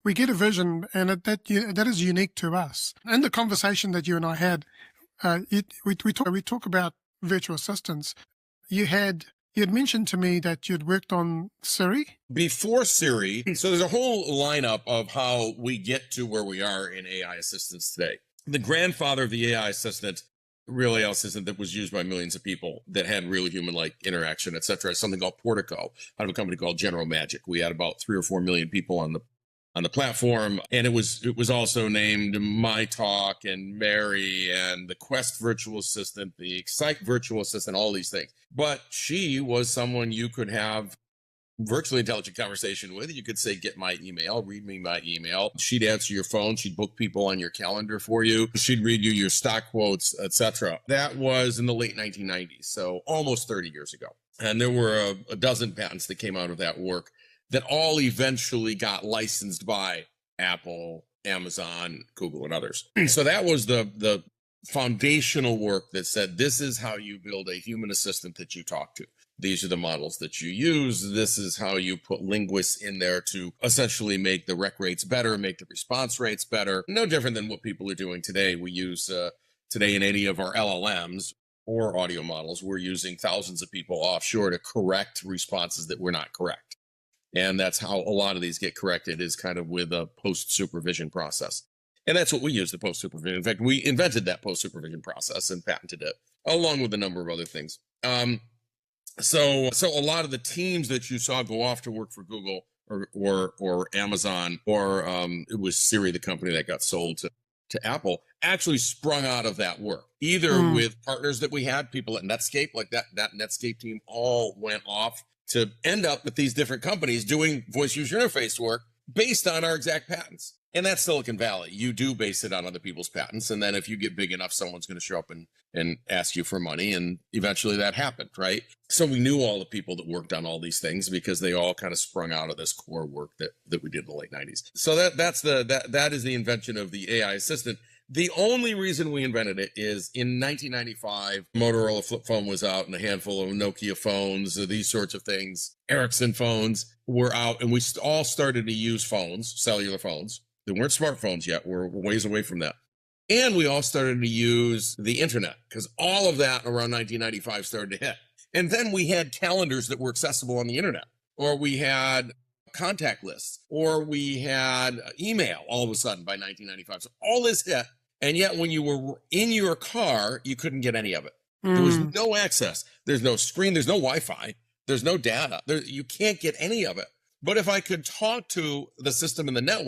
we get a vision, and that is unique to us. In the conversation that you and I had, we talk about virtual assistants. You had mentioned to me that you'd worked on Siri. Before Siri, so there's a whole lineup of how we get to where we are in AI assistants today. The grandfather of the AI assistant, real AI assistant that was used by millions of people that had real human-like interaction, et cetera, is something called Portico out of a company called General Magic. We had about 3 or 4 million people on the platform, and it was also named MyTalk and Mary and the Quest virtual assistant, the Excite virtual assistant, all these things. But she was someone you could have virtually intelligent conversation with. You could say, get my email, read me my email. She'd answer your phone. She'd book people on your calendar for you. She'd read you your stock quotes, etc. That was in the late 1990s, so almost 30 years ago. And there were a dozen patents that came out of that work that all eventually got licensed by Apple, Amazon, Google, and others. So that was the foundational work that said, this is how you build a human assistant that you talk to. These are the models that you use. This is how you put linguists in there to essentially make the rec rates better, make the response rates better. No different than what people are doing today. We use today in any of our LLMs or audio models, we're using thousands of people offshore to correct responses that were not correct. And that's how a lot of these get corrected, is kind of with a post-supervision process. And that's what we use, the post-supervision. In fact, we invented that post-supervision process and patented it, along with a number of other things. So a lot of the teams that you saw go off to work for Google or Amazon, or it was Siri, the company that got sold to Apple, actually sprung out of that work, either with partners that we had, people at Netscape, like that Netscape team all went off to end up with these different companies doing voice user interface work based on our exact patents. And that's Silicon Valley. You do base it on other people's patents. And then if you get big enough, someone's going to show up and ask you for money. And eventually that happened, right? So we knew all the people that worked on all these things because they all kind of sprung out of this core work that we did in the late 90s. So that is the invention of the AI assistant. The only reason we invented it is in 1995, Motorola flip phone was out and a handful of Nokia phones, these sorts of things, Ericsson phones were out, and we all started to use phones, cellular phones. They weren't smartphones yet. We're ways away from that. And we all started to use the internet because all of that around 1995 started to hit. And then we had calendars that were accessible on the internet, or we had contact lists, or we had email all of a sudden by 1995. So all this hit. And yet when you were in your car, you couldn't get any of it. There was no access. There's no screen. There's no Wi-Fi. There's no data. You can't get any of it. But if I could talk to the system in the network,